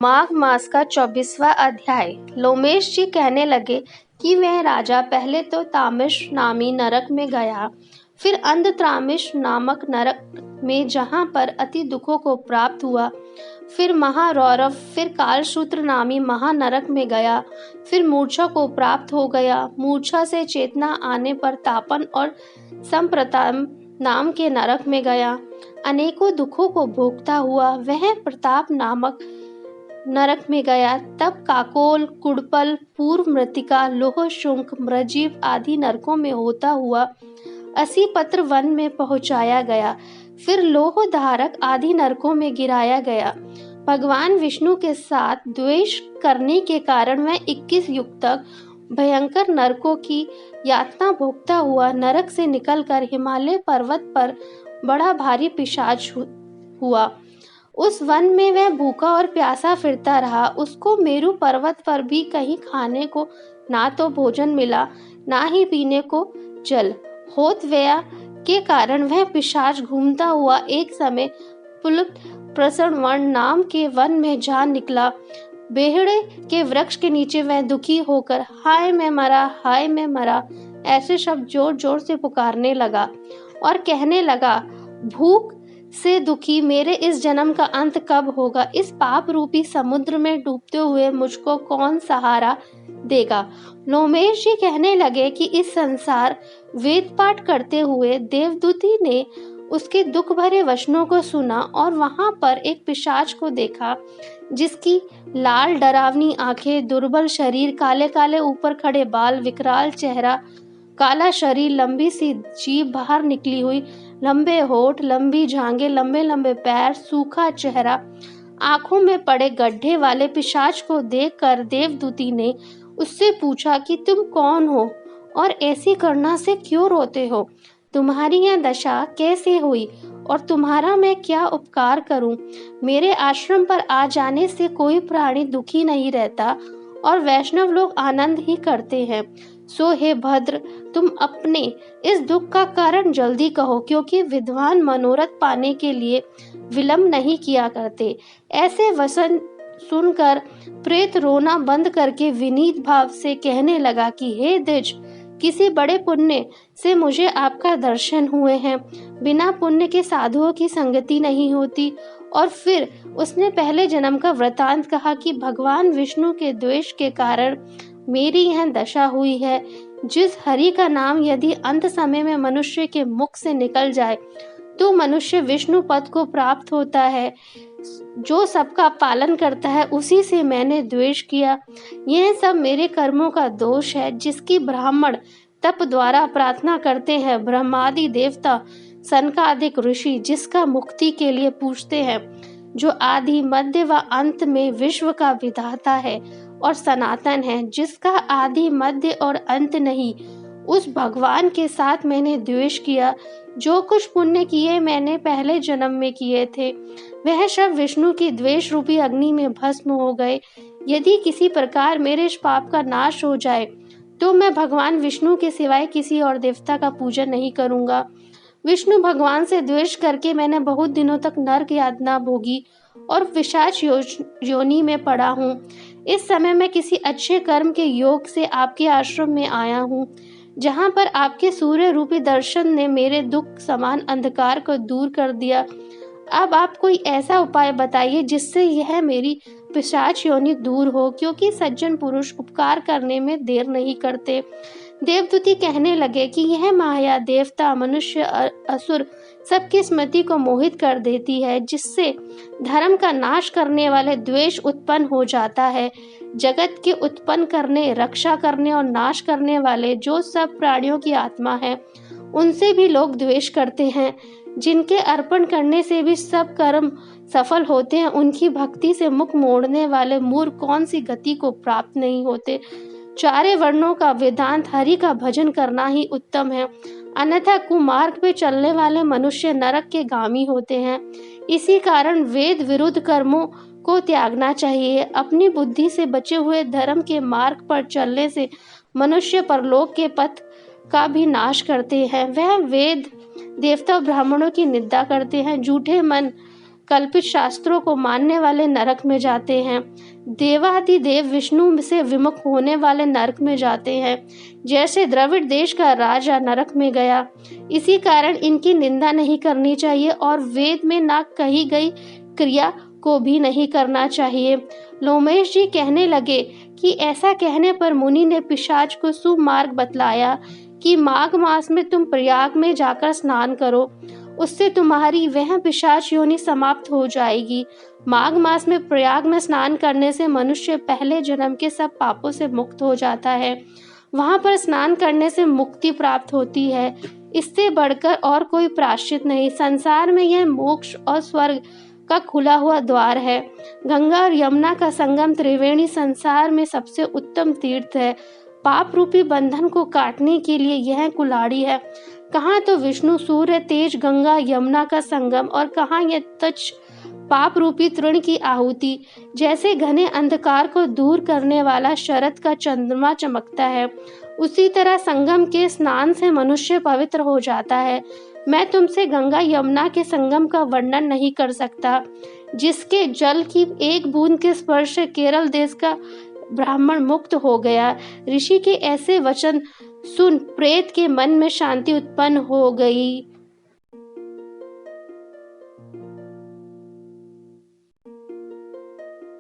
माघ मास का 24वां अध्याय। लोमेश जी कहने लगे कि वह राजा पहले तो तामिश नामी नरक में गया, फिर अंधत्रामिश नामक नरक में जहाँ पर अति दुखों को प्राप्त हुआ, फिर महारौरव, फिर कालसूत्र नामी महानरक में गया, फिर मूर्छा को प्राप्त हो गया। मूर्छा से चेतना आने पर तापन और संप्रताम नाम के नरक में गया। अनेकों दुखों को भोगता हुआ वह प्रताप नामक नरक में गया। तब काकोल, कुड़पल, पूर्व मृतिका, लोह शुंक, मृजीव आदि नरकों में होता हुआ 80 पत्र वन में पहुंचाया गया। फिर लोह धारक आदि नरकों में गिराया गया। भगवान विष्णु के साथ द्वेष करने के कारण वह 21 युग तक भयंकर नरकों की यातना भोगता हुआ नरक से निकलकर हिमालय पर्वत पर बड़ा भारी पिशाच हुआ। उस वन में वह भूखा और प्यासा फिरता रहा। उसको मेरु पर्वत पर भी कहीं खाने को ना तो भोजन मिला, ना ही पीने को जल। होत व्यय के कारण वह पिशाच घूमता हुआ एक समय पुलुत प्रसन्न वन नाम के वन में जा निकला। बेहड़े के वृक्ष के नीचे वह दुखी होकर हाय मैं मरा, हाय मैं मरा ऐसे शब्द जोर जोर से पुकारने लगा और कहने लगा, भूख से दुखी मेरे इस जन्म का अंत कब होगा? इस पाप रूपी समुद्र में डूबते हुए मुझको कौन सहारा देगा? लोमेश जी कहने लगे कि इस संसार वेद पाठ करते हुए देवदूती ने उसके दुख भरे वचनों को सुना और वहां पर एक पिशाच को देखा, जिसकी लाल डरावनी आंखें, दुर्बल शरीर, काले काले ऊपर खड़े बाल, विकराल चेहरा, काला शरीर, लंबी सी जीभ बाहर निकली हुई, लंबे होठ, लंबी जांघें, लंबे लंबे पैर, सूखा चेहरा, आंखों में पड़े गड्ढे वाले पिशाच को देखकर देवदूती ने उससे पूछा कि तुम कौन हो और ऐसी करना से क्यों रोते हो? तुम्हारी यह दशा कैसे हुई और तुम्हारा मैं क्या उपकार करूं? मेरे आश्रम पर आ जाने से कोई प्राणी दुखी नहीं रहता और वैष्णव लोग आनंद ही करते हैं। सो हे भद्र, तुम अपने इस दुख का कारण जल्दी कहो, क्योंकि विद्वान मनोरथ पाने के लिए विलंब नहीं किया करते। ऐसे वचन सुनकर प्रेत रोना बंद करके विनीत भाव से कहने लगा कि हे द्विज, किसी बड़े पुण्य से मुझे आपका दर्शन हुए हैं। बिना पुण्य के साधुओं की संगति नहीं होती। और फिर उसने पहले जन्म का वृतांत कहा कि भगवान विष्णु के द्वेष के कारण मेरी यह दशा हुई है। जिस हरि का नाम यदि अंत समय में मनुष्य के मुख से निकल जाए तो मनुष्य विष्णु पद को प्राप्त होता है। जो सबका पालन करता है उसी से मैंने द्वेष किया। यह सब मेरे कर्मों का दोष है, जिसकी ब्राह्मण तप द्वारा प्रार्थना करते हैं। ब्रह्मादि देवता, सनकादिक ऋषि जिसका मुक्ति के लिए पूछते हैं, जो आदि मध्य व अंत में विश्व का विधाता है और सनातन है, जिसका आदि मध्य और अंत नहीं, उस भगवान के साथ मैंने द्वेष किया। जो कुछ पुण्य किए मैंने पहले जन्म में किए थे, वह सब विष्णु की द्वेष रूपी अग्नि में भस्म हो गए। यदि किसी प्रकार मेरे इस पाप का नाश हो जाए तो मैं भगवान विष्णु के सिवाय किसी और देवता का पूजन नहीं करूंगा। विष्णु भगवान से द्वेष करके मैंने बहुत दिनों तक नरक यातना भोगी और पिशाच योनि में पड़ा हूँ। इस समय मैं किसी अच्छे कर्म के योग से आपके आश्रम में आया हूँ, जहाँ पर आपके सूर्य रूपी दर्शन ने मेरे दुख समान अंधकार को दूर कर दिया। अब आप कोई ऐसा उपाय बताइए जिससे यह मेरी पिशाच योनि दूर हो, क्योंकि सज्जन पुरुष उपकार करने में देर नहीं करते। देवदूती कहने लगे कि यह माया देवता, मनुष्य, असुर सबकी स्मृति को मोहित कर देती है, जिससे धर्म का नाश करने वाले द्वेष उत्पन्न हो जाता है। जगत के उत्पन्न करने, रक्षा करने और नाश करने वाले जो सब प्राणियों की आत्मा है, उनसे भी लोग द्वेष करते हैं। जिनके अर्पण करने से भी सब कर्म सफल होते हैं, उनकी भक्ति से मुख मोड़ने वाले मूर्ख कौन सी गति को प्राप्त नहीं होते। चारे वर्णों का वेदांत हरि का भजन करना ही उत्तम है, अन्यथा कुमार्ग पे चलने वाले मनुष्य नरक के गामी होते हैं। इसी कारण वेद विरुद्ध कर्मों को त्यागना चाहिए। अपनी बुद्धि से बचे हुए धर्म के मार्ग पर चलने से मनुष्य परलोक के पथ का भी नाश करते हैं। वह वेद देवता ब्राह्मणों की निंदा करते हैं, झूठे मन कल्पित शास्त्रों को मानने वाले नरक में जाते हैं। देवाधिदेव विष्णु से विमुख होने वाले नरक में जाते हैं, जैसे द्रविड़ देश का राजा नरक में गया। इसी कारण इनकी निंदा नहीं करनी चाहिए और वेद में ना कही गई क्रिया को भी नहीं करना चाहिए। लोमेश जी कहने लगे कि ऐसा कहने पर मुनि ने पिशाच को सुमार्ग बतलाया कि माघ मास में तुम प्रयाग में जाकर स्नान करो, उससे तुम्हारी वह पिशाच योनि समाप्त हो जाएगी। माघ मास में प्रयाग में स्नान करने से मनुष्य पहले जन्म के सब पापों से मुक्त हो जाता है। वहां पर स्नान करने से मुक्ति प्राप्त होती है। इससे बढ़कर और कोई प्रायश्चित नहीं। संसार में यह मोक्ष और स्वर्ग का खुला हुआ द्वार है। गंगा और यमुना का संगम त्रिवेणी संसार में सबसे उत्तम तीर्थ है। पाप रूपी बंधन को काटने के लिए यह कुल्हाड़ी है। कहाँ तो विष्णु, सूर्य, तेज, गंगा, यमुना का संगम और कहाँ यह तुच्छ पाप रूपी तृण की आहुति। जैसे घने अंधकार को दूर करने वाला शरद का चंद्रमा चमकता है, उसी तरह संगम के स्नान से मनुष्य पवित्र हो जाता है। मैं तुमसे गंगा यमुना के संगम का वर्णन नहीं कर सकता, जिसके जल की एक बूंद के स्पर्श से केरल देश का ब्राह्मण मुक्त हो गया। ऋषि के ऐसे वचन सुन प्रेत के मन में शांति उत्पन्न हो गई।